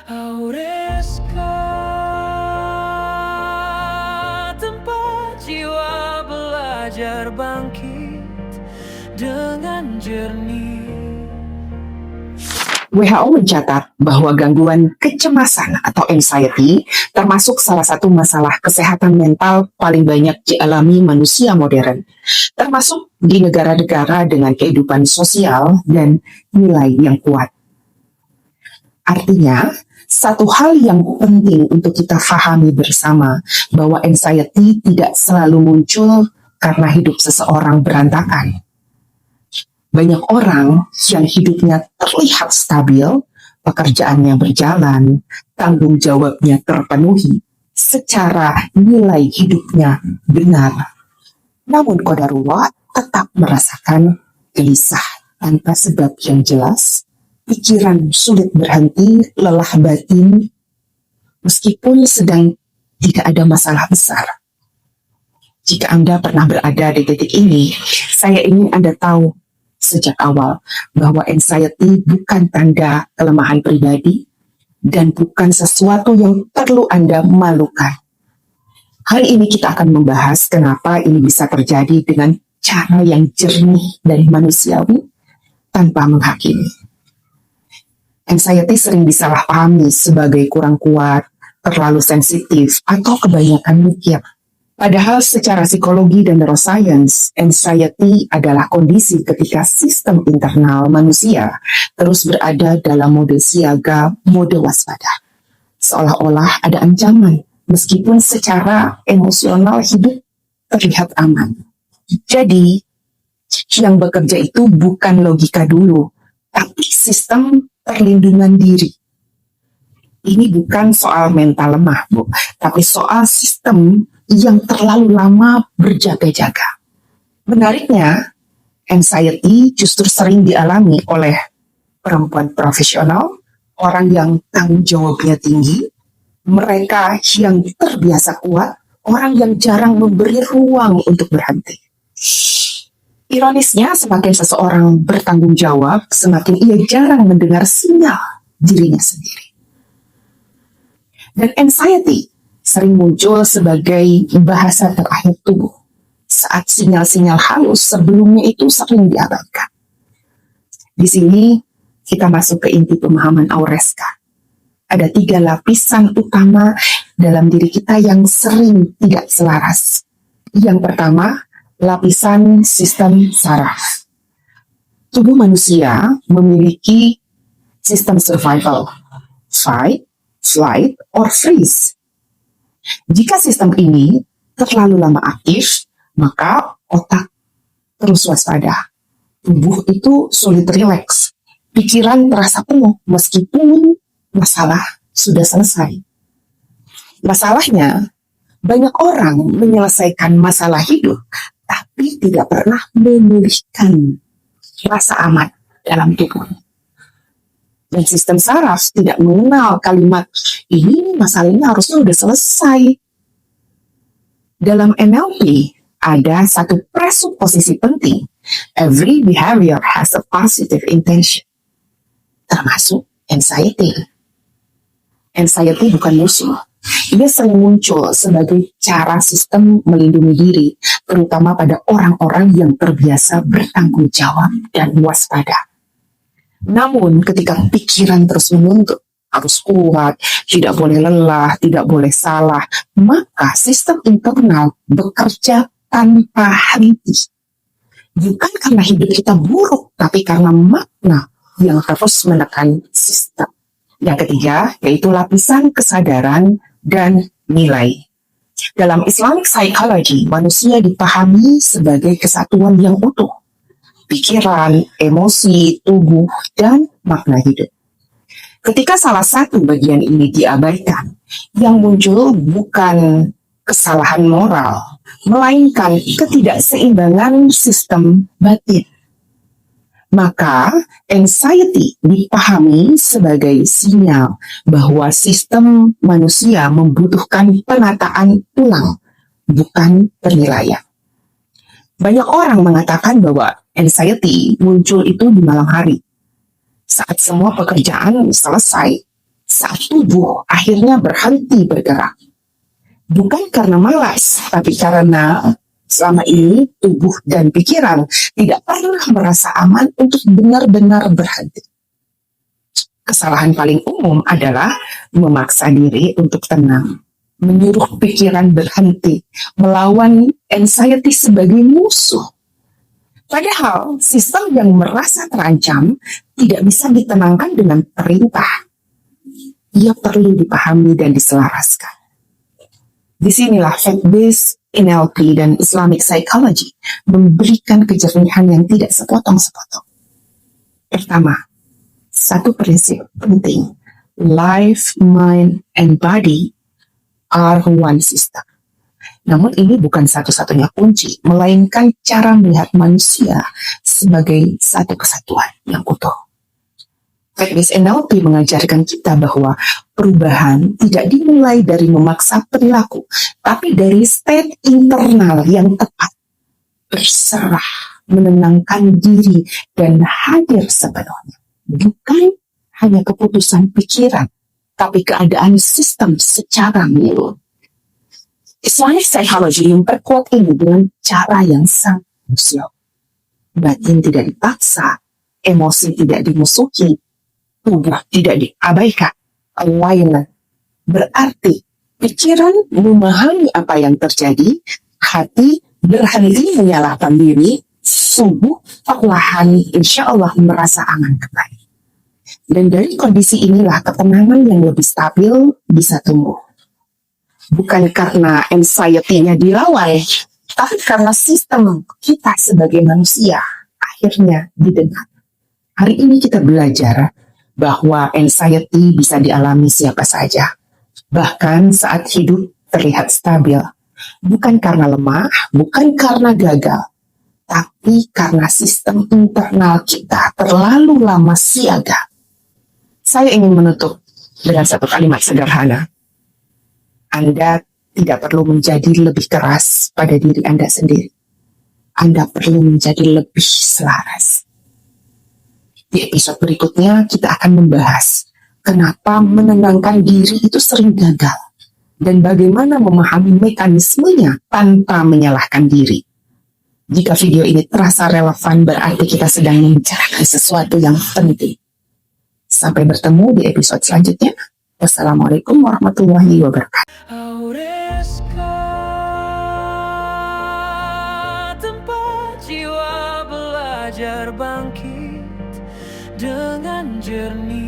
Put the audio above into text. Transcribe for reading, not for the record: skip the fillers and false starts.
Aureska, tempat jiwa belajar bangkit dengan jernih. WHO mencatat bahwa gangguan kecemasan atau anxiety termasuk salah satu masalah kesehatan mental paling banyak dialami manusia modern, termasuk di negara-negara dengan kehidupan sosial dan nilai yang kuat. Artinya, satu hal yang penting untuk kita pahami bersama bahwa anxiety tidak selalu muncul karena hidup seseorang berantakan. Banyak orang yang hidupnya terlihat stabil, pekerjaannya berjalan, tanggung jawabnya terpenuhi, secara nilai hidupnya benar. Namun qadarullah tetap merasakan gelisah tanpa sebab yang jelas, pikiran sulit berhenti, lelah batin, meskipun sedang tidak ada masalah besar. Jika Anda pernah berada di titik ini, saya ingin Anda tahu sejak awal bahwa anxiety bukan tanda kelemahan pribadi dan bukan sesuatu yang perlu Anda malukan. Hari ini kita akan membahas kenapa ini bisa terjadi dengan cara yang jernih dan manusiawi tanpa menghakimi. Anxiety sering disalahpahami sebagai kurang kuat, terlalu sensitif, atau kebanyakan mikir. Padahal secara psikologi dan neuroscience, anxiety adalah kondisi ketika sistem internal manusia terus berada dalam mode siaga, mode waspada. Seolah-olah ada ancaman, meskipun secara emosional hidup terlihat aman. Jadi, yang bekerja itu bukan logika dulu, tapi sistem perlindungan diri. Ini bukan soal mental lemah, Bu, tapi soal sistem yang terlalu lama berjaga-jaga. Menariknya, anxiety justru sering dialami oleh perempuan profesional, orang yang tanggung jawabnya tinggi, mereka yang terbiasa kuat, orang yang jarang memberi ruang untuk berhenti. Ironisnya, semakin seseorang bertanggung jawab, semakin ia jarang mendengar sinyal dirinya sendiri. Dan anxiety sering muncul sebagai bahasa terakhir tubuh saat sinyal-sinyal halus sebelumnya itu sering diabaikan. Di sini kita masuk ke inti pemahaman Aureska. Ada 3 lapisan utama dalam diri kita yang sering tidak selaras. Yang pertama, lapisan sistem saraf. Tubuh manusia memiliki sistem survival, fight, flight, or freeze. Jika sistem ini terlalu lama aktif, maka otak terus waspada. Tubuh itu sulit rileks. Pikiran terasa penuh meskipun masalah sudah selesai. Masalahnya, banyak orang menyelesaikan masalah hidup, tapi tidak pernah memulihkan rasa aman dalam tubuh. Dan sistem saraf tidak mengenal kalimat, ini masalahnya harusnya udah selesai. Dalam NLP, ada satu presuposisi penting. Every behavior has a positive intention. Termasuk anxiety. Anxiety bukan musuh. Ia sering muncul sebagai cara sistem melindungi diri, terutama pada orang-orang yang terbiasa bertanggung jawab dan waspada. Namun ketika pikiran terus menuntut, harus kuat, tidak boleh lelah, tidak boleh salah, maka sistem internal bekerja tanpa henti. Bukan karena hidup kita buruk, tapi karena makna yang terus menekan sistem. Yang ketiga, yaitu lapisan kesadaran dan nilai. Dalam Islamic Psychology, manusia dipahami sebagai kesatuan yang utuh. Pikiran, emosi, tubuh, dan makna hidup. Ketika salah satu bagian ini diabaikan, yang muncul bukan kesalahan moral, melainkan ketidakseimbangan sistem batin. Maka, anxiety dipahami sebagai sinyal bahwa sistem manusia membutuhkan penataan ulang, bukan penilaian. Banyak orang mengatakan bahwa anxiety muncul itu di malam hari, saat semua pekerjaan selesai, saat tubuh akhirnya berhenti bergerak. Bukan karena malas, tapi karena selama ini tubuh dan pikiran tidak pernah merasa aman untuk benar-benar berhenti. Kesalahan paling umum adalah memaksa diri untuk tenang, menyuruh pikiran berhenti, melawan anxiety sebagai musuh. Padahal sistem yang merasa terancam tidak bisa ditenangkan dengan perintah. Ia perlu dipahami dan diselaraskan. Disinilah fact-based NLP dan Islamic Psychology memberikan kejernihan yang tidak sepotong-sepotong. Pertama, satu prinsip penting. Life, mind, and body are one system. Namun ini bukan satu-satunya kunci, melainkan cara melihat manusia sebagai satu kesatuan yang utuh. Fact-based NLP mengajarkan kita bahwa perubahan tidak dimulai dari memaksa perilaku, tapi dari state internal yang tepat. Berserah, menenangkan diri, dan hadir sepenuhnya. Bukan hanya keputusan pikiran, tapi keadaan sistem secara menyeluruh. Islamic Psychology memperkuat ini dengan cara yang sangat manusiawi. Batin tidak dipaksa, emosi tidak dimusuhi, tubuh tidak diabaikan. Alignment berarti pikiran memahami apa yang terjadi, hati berhenti menyalahkan diri, tubuh perlahan insya Allah merasa aman kembali. Dan dari kondisi inilah ketenangan yang lebih stabil bisa tumbuh. Bukan karena anxiety-nya dilawan, tapi karena sistem kita sebagai manusia akhirnya didengar. Hari ini kita belajar bahwa anxiety bisa dialami siapa saja. Bahkan saat hidup terlihat stabil. Bukan karena lemah, bukan karena gagal, tapi karena sistem internal kita terlalu lama siaga. Saya ingin menutup dengan satu kalimat sederhana. Anda tidak perlu menjadi lebih keras pada diri Anda sendiri. Anda perlu menjadi lebih selaras. Di episode berikutnya kita akan membahas kenapa menenangkan diri itu sering gagal dan bagaimana memahami mekanismenya tanpa menyalahkan diri. Jika video ini terasa relevan berarti kita sedang membicarakan sesuatu yang penting. Sampai bertemu di episode selanjutnya. Wassalamualaikum warahmatullahi wabarakatuh. Aureska, tempat jiwa belajar bangkit dengan jernih.